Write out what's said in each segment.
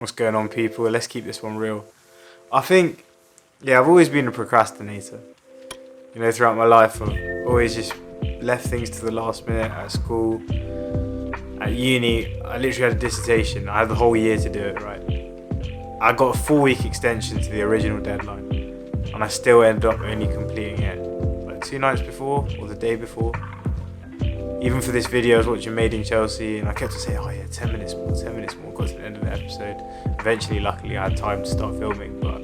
What's going on, people? Let's keep this one real. I think, I've always been a procrastinator. Throughout my life, I've always just left things to the last minute at school. At uni, I literally had a dissertation. I had the whole year to do it, right? I got a 4-week extension to the original deadline, and I still ended up only completing it like 2 nights before or the day before. Even for this video, I was watching Made in Chelsea, and I kept on saying, 10 minutes more, 10 minutes more, got to the end of the episode. Eventually, luckily, I had time to start filming, but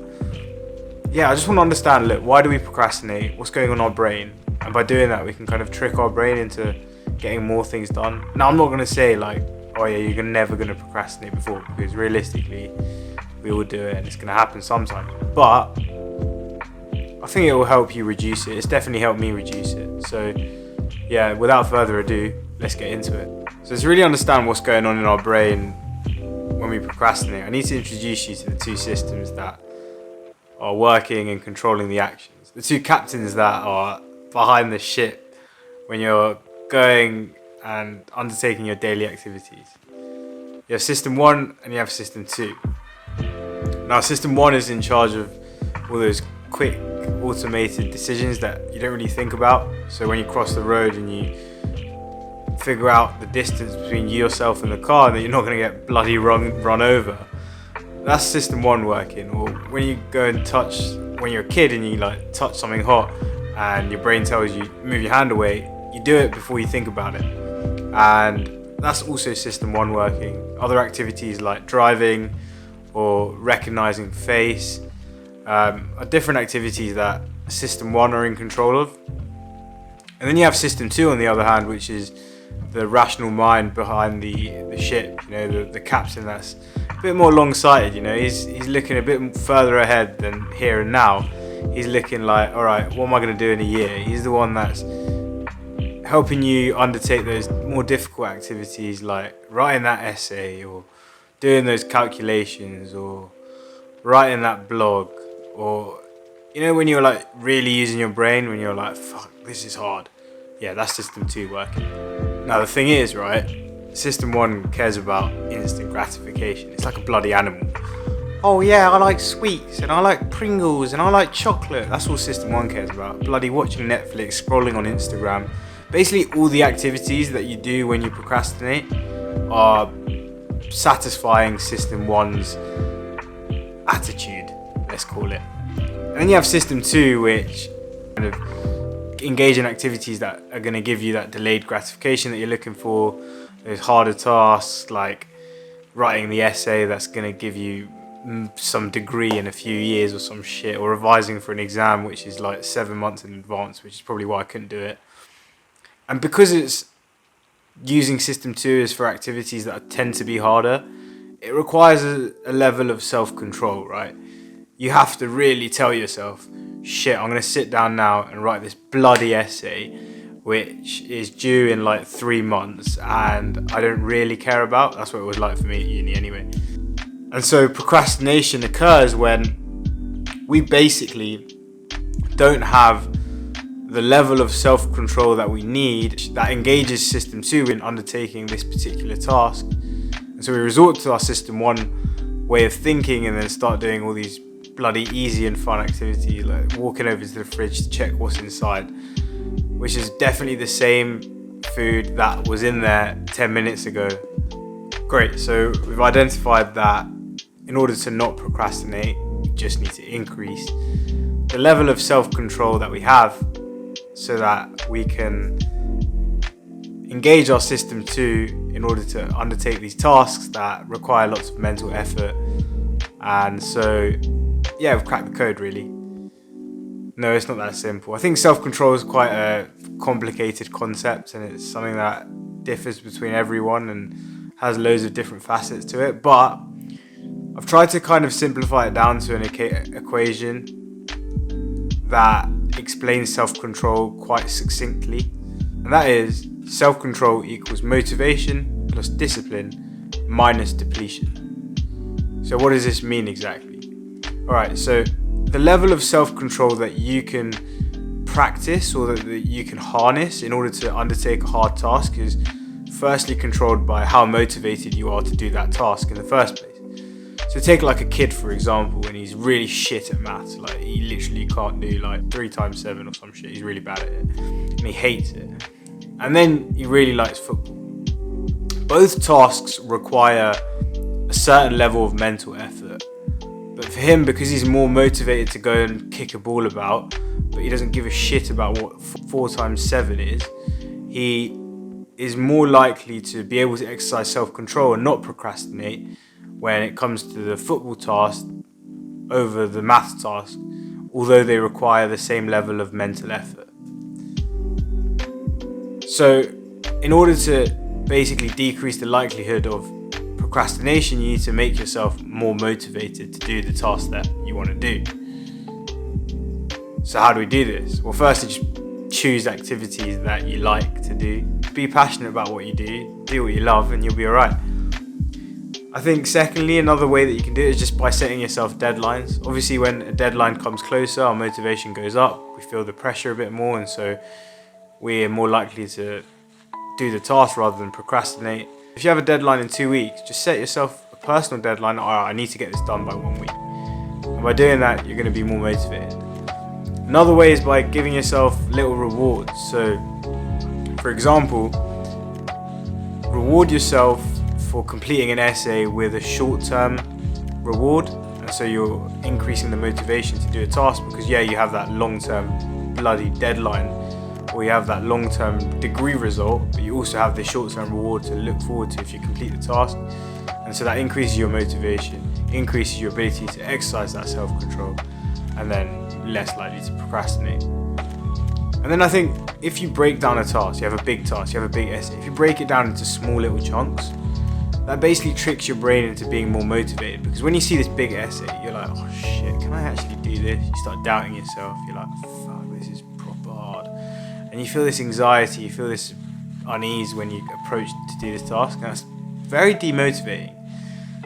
I just want to understand, why do we procrastinate? What's going on in our brain? And by doing that, we can kind of trick our brain into getting more things done. Now, I'm not going to say you're never going to procrastinate before, because realistically, we all do it and it's going to happen sometime. But I think it will help you reduce it. It's definitely helped me reduce it. So without further ado, let's get into it. So to really understand what's going on in our brain when we procrastinate, I need to introduce you to the 2 systems that are working and controlling the actions. The 2 captains that are behind the ship when you're going and undertaking your daily activities. You have system 1 and you have system 2. Now, system 1 is in charge of all those quick automated decisions that you don't really think about. So when you cross the road and you figure out the distance between yourself and the car, that you're not going to get bloody run over, that's system 1 working. Or when you go and when you're a kid and you touch something hot and your brain tells you move your hand away, you do it before you think about it, and that's also system 1 working. Other activities like driving or recognizing face are different activities that system 1 are in control of. And then you have system 2 on the other hand, which is the rational mind behind the ship, the captain that's a bit more long-sighted. He's looking a bit further ahead than here and now. He's looking like, all right, what am I going to do in a year? He's the one that's helping you undertake those more difficult activities like writing that essay or doing those calculations or writing that blog, or when you're really using your brain, when you're like, fuck, this is hard. That's system 2 working. Now the thing is, right, system 1 cares about instant gratification. It's like a bloody animal. Oh yeah, I like sweets and I like Pringles and I like chocolate. That's all system 1 cares about. Bloody watching Netflix, scrolling on Instagram. Basically all the activities that you do when you procrastinate are satisfying system 1's attitude, let's call it. And then you have system 2, which kind of engage in activities that are going to give you that delayed gratification that you're looking for. Those harder tasks like writing the essay that's going to give you some degree in a few years or some shit, or revising for an exam which is 7 months in advance, which is probably why I couldn't do it. And because it's using system 2 is for activities that tend to be harder, it requires a level of self-control, right? You have to really tell yourself, shit, I'm going to sit down now and write this bloody essay, which is due in 3 months, and I don't really care about. That's what it was like for me at uni anyway. And so procrastination occurs when we basically don't have the level of self-control that we need that engages system 2 in undertaking this particular task. And so we resort to our system 1 way of thinking and then start doing all these bloody easy and fun activities, like walking over to the fridge to check what's inside, which is definitely the same food that was in there 10 minutes ago. Great, so we've identified that in order to not procrastinate, we just need to increase the level of self-control that we have so that we can engage our system 2 in order to undertake these tasks that require lots of mental effort. And so we've cracked the code, really. No, it's not that simple. I think self-control is quite a complicated concept, and it's something that differs between everyone and has loads of different facets to it. But I've tried to kind of simplify it down to an equation that explains self-control quite succinctly. And that is self-control equals motivation plus discipline minus depletion. So what does this mean exactly? Alright, so the level of self-control that you can practice or that you can harness in order to undertake a hard task is firstly controlled by how motivated you are to do that task in the first place. So So take like a kid, for example, and he's really shit at maths. Like he literally can't do like 3 times 7 or some shit. He's really bad at it and he hates it. And then he really likes football. Both tasks require a certain level of mental effort. But for him, because he's more motivated to go and kick a ball about, but he doesn't give a shit about what 4 times 7 is, he is more likely to be able to exercise self-control and not procrastinate when it comes to the football task over the maths task, although they require the same level of mental effort. So in order to basically decrease the likelihood of procrastination, you need to make yourself more motivated to do the task that you want to do. So how do we do this? Well, firstly, just choose activities that you like to do. Be passionate about what you do what you love, and you'll be alright. I think secondly, another way that you can do it is just by setting yourself deadlines. Obviously, when a deadline comes closer, our motivation goes up, we feel the pressure a bit more, and so we're more likely to do the task rather than procrastinate. If you have a deadline in 2 weeks, just set yourself a personal deadline. Alright, I need to get this done by 1 week. And by doing that, you're going to be more motivated. Another way is by giving yourself little rewards. So, for example, reward yourself for completing an essay with a short-term reward. And so you're increasing the motivation to do a task because, yeah, you have that long-term bloody deadline, or you have that long-term degree result, but you also have the short-term reward to look forward to if you complete the task. And so that increases your motivation, increases your ability to exercise that self-control, and then less likely to procrastinate. And then I think if you break down a task, you have a big task, you have a big essay, if you break it down into small little chunks, that basically tricks your brain into being more motivated, because when you see this big essay, you're like, oh shit, can I actually do this? You start doubting yourself, you're like, fuck, this is proper hard. And you feel this anxiety, you feel this unease when you approach to do this task, and that's very demotivating.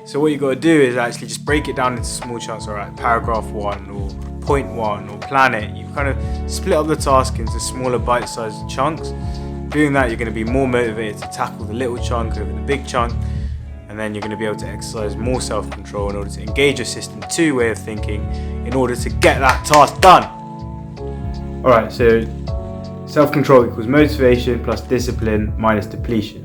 So what you've got to do is actually just break it down into small chunks. Alright, paragraph 1 or point 1 or plan it. You kind of split up the task into smaller bite-sized chunks. Doing that, you're going to be more motivated to tackle the little chunk over the big chunk, and then you're going to be able to exercise more self-control in order to engage your system 2 way of thinking in order to get that task done. Alright, so self-control equals motivation plus discipline minus depletion.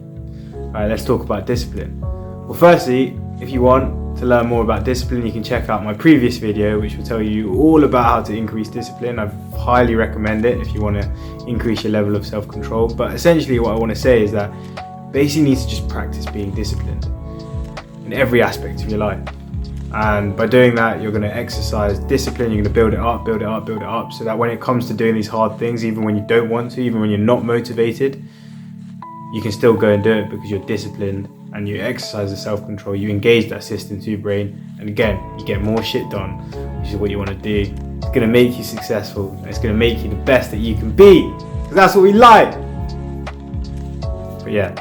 Alright, let's talk about discipline. Well, firstly, if you want to learn more about discipline, you can check out my previous video, which will tell you all about how to increase discipline. I highly recommend it if you want to increase your level of self-control. But essentially what I want to say is that basically you need to just practice being disciplined in every aspect of your life. And by doing that, you're going to exercise discipline, you're going to build it up, so that when it comes to doing these hard things, even when you don't want to, even when you're not motivated, you can still go and do it because you're disciplined and you exercise the self-control, you engage that system 2 brain, and again, you get more shit done, which is what you want to do. It's going to make you successful, and it's going to make you the best that you can be, because that's what we like. But yeah,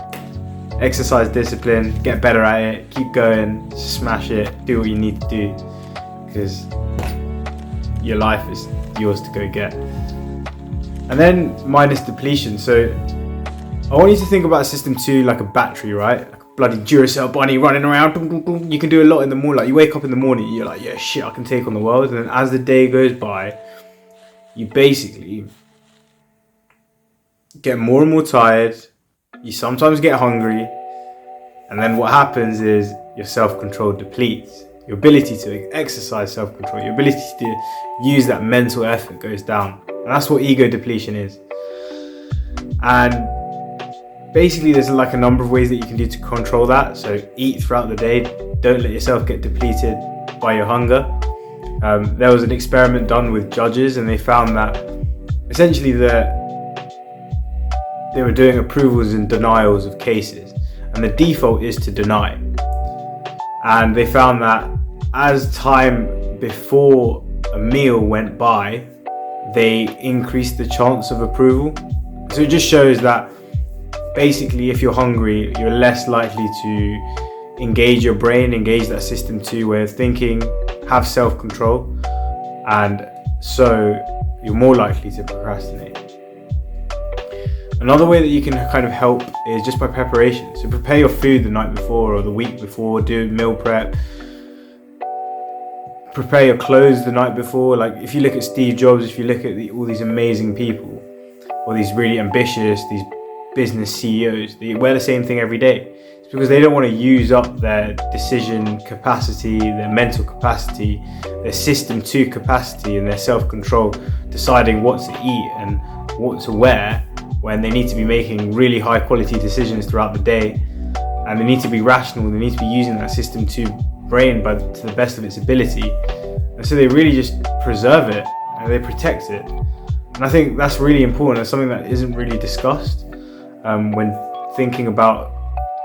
exercise discipline, get better at it, keep going, smash it, do what you need to do, because your life is yours to go get. And then minus depletion. So I want you to think about system 2 like a battery, right? Like a bloody Duracell bunny running around. You can do a lot in the morning. Like you wake up in the morning, you're like, yeah, shit, I can take on the world. And then as the day goes by, you basically get more and more tired. You sometimes get hungry. And then what happens is your self-control depletes. Your ability to exercise self-control, your ability to use that mental effort goes down. And that's what ego depletion is. And basically there's like a number of ways that you can do to control that. So eat throughout the day. Don't let yourself get depleted by your hunger. There was an experiment done with judges, and they found that essentially they were doing approvals and denials of cases. And the default is to deny. And they found that as time before a meal went by, they increased the chance of approval. So it just shows that basically if you're hungry, you're less likely to engage your brain, engage that system 2 way of thinking, have self-control, and so you're more likely to procrastinate. Another way that you can kind of help is just by preparation. So prepare your food the night before or the week before, do meal prep. prepare your clothes the night before. Like if you look at Steve Jobs, if you look at all these amazing people, or these really ambitious, these business CEOs, they wear the same thing every day. It's because they don't want to use up their decision capacity, their mental capacity, their system 2 capacity, and their self-control, deciding what to eat and what to wear, when they need to be making really high quality decisions throughout the day. And they need to be rational, they need to be using that system 2 brain to the best of its ability. And so they really just preserve it and they protect it. And I think that's really important. It's something that isn't really discussed when thinking about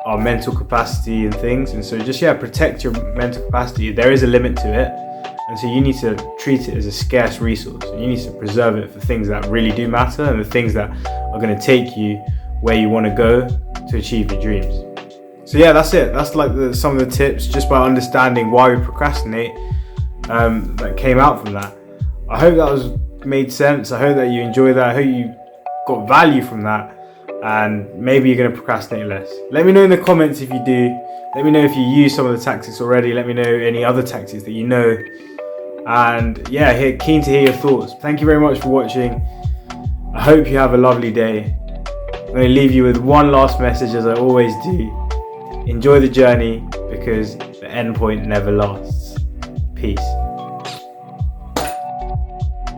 our mental capacity and things. And so just protect your mental capacity. There is a limit to it, and so you need to treat it as a scarce resource. You need to preserve it for things that really do matter, and the things that are going to take you where you want to go to achieve your dreams. So that's it. That's like some of the tips, just by understanding why we procrastinate, that came out from that. I hope that made sense. I hope that you enjoyed that. I hope you got value from that, and maybe you're going to procrastinate less. Let me know in the comments if you do. Let me know if you use some of the tactics already. Let me know any other tactics that you know. And keen to hear your thoughts. Thank you very much for watching. I hope you have a lovely day. I'm going to leave you with one last message, as I always do. Enjoy the journey, because the end point never lasts. Peace.